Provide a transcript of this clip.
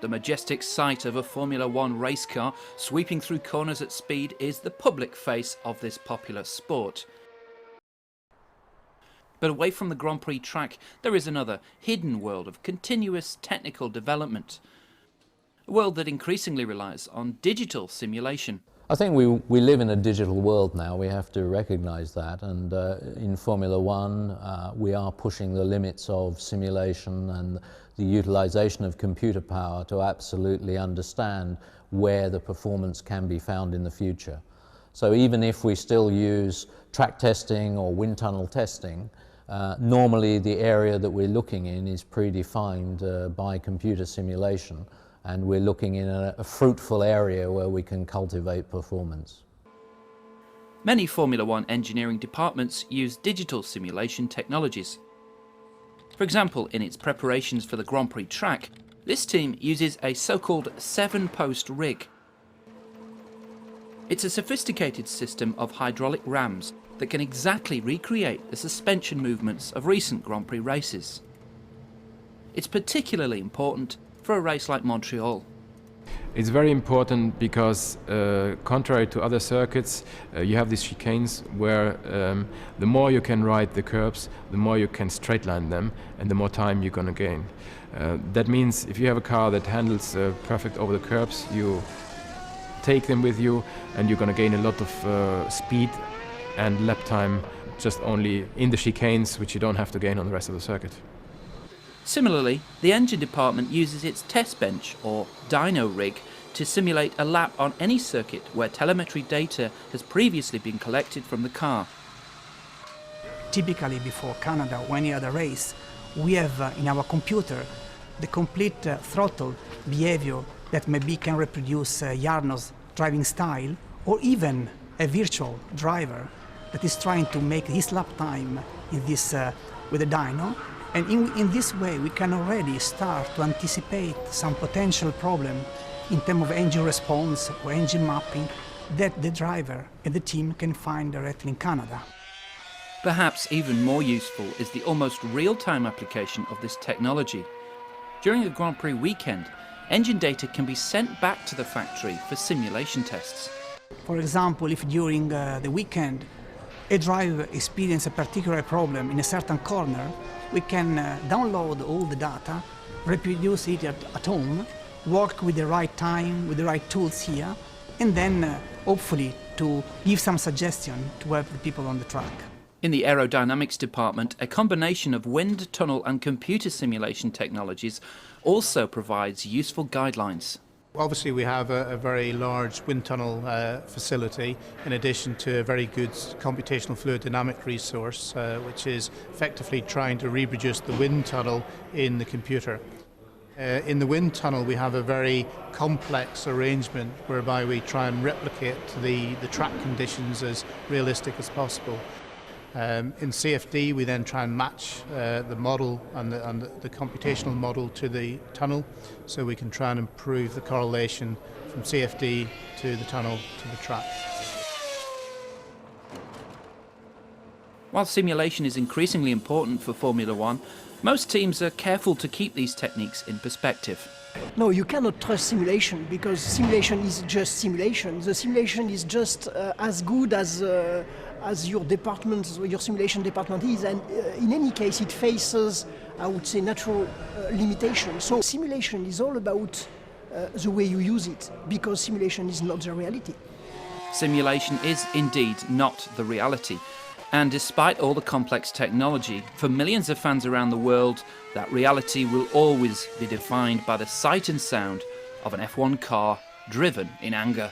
The majestic sight of a Formula One race car sweeping through corners at speed is the public face of this popular sport. But away from the Grand Prix track, there is another hidden world of continuous technical development. A world that increasingly relies on digital simulation. I think we live in a digital world now, we have to recognise that, and in Formula One we are pushing the limits of simulation and the utilisation of computer power to absolutely understand where the performance can be found in the future. So even if we still use track testing or wind tunnel testing, normally the area that we're looking in is predefined by computer simulation. And we're looking in a fruitful area where we can cultivate performance. Many Formula One engineering departments use digital simulation technologies. For example, in its preparations for the Grand Prix track, this team uses a so-called 7-post rig. It's a sophisticated system of hydraulic rams that can exactly recreate the suspension movements of recent Grand Prix races. It's particularly important for a race like Montreal. It's very important because, contrary to other circuits, you have these chicanes where the more you can ride the curbs, the more you can straight line them, and the more time you're going to gain. That means if you have a car that handles perfect over the curbs, you take them with you, and you're going to gain a lot of speed and lap time just only in the chicanes, which you don't have to gain on the rest of the circuit. Similarly, the engine department uses its test bench, or dyno rig, to simulate a lap on any circuit where telemetry data has previously been collected from the car. Typically before Canada or any other race, we have in our computer the complete throttle behavior that maybe can reproduce Jarno's driving style, or even a virtual driver that is trying to make his lap time in this, with a dyno. And in this way, we can already start to anticipate some potential problem in terms of engine response or engine mapping that the driver and the team can find directly in Canada. Perhaps even more useful is the almost real-time application of this technology. During a Grand Prix weekend, engine data can be sent back to the factory for simulation tests. For example, if during the weekend a driver experiences a particular problem in a certain corner, we can download all the data, reproduce it at home, work with the right time, with the right tools here, and then hopefully to give some suggestion to help the people on the track. In the aerodynamics department, a combination of wind tunnel and computer simulation technologies also provides useful guidelines. Obviously we have a very large wind tunnel facility, in addition to a very good computational fluid dynamic resource, which is effectively trying to reproduce the wind tunnel in the computer. In the wind tunnel we have a very complex arrangement whereby we try and replicate the track conditions as realistic as possible. In CFD we then try and match the model and the computational model to the tunnel, so we can try and improve the correlation from CFD to the tunnel to the track. While simulation is increasingly important for Formula One, most teams are careful to keep these techniques in perspective. No, you cannot trust simulation, because simulation is just simulation. The simulation is just as good as your department, your simulation department is, and in any case it faces, I would say, natural limitations. So simulation is all about the way you use it, because simulation is not the reality. Simulation is indeed not the reality. And despite all the complex technology, for millions of fans around the world, that reality will always be defined by the sight and sound of an F1 car driven in anger.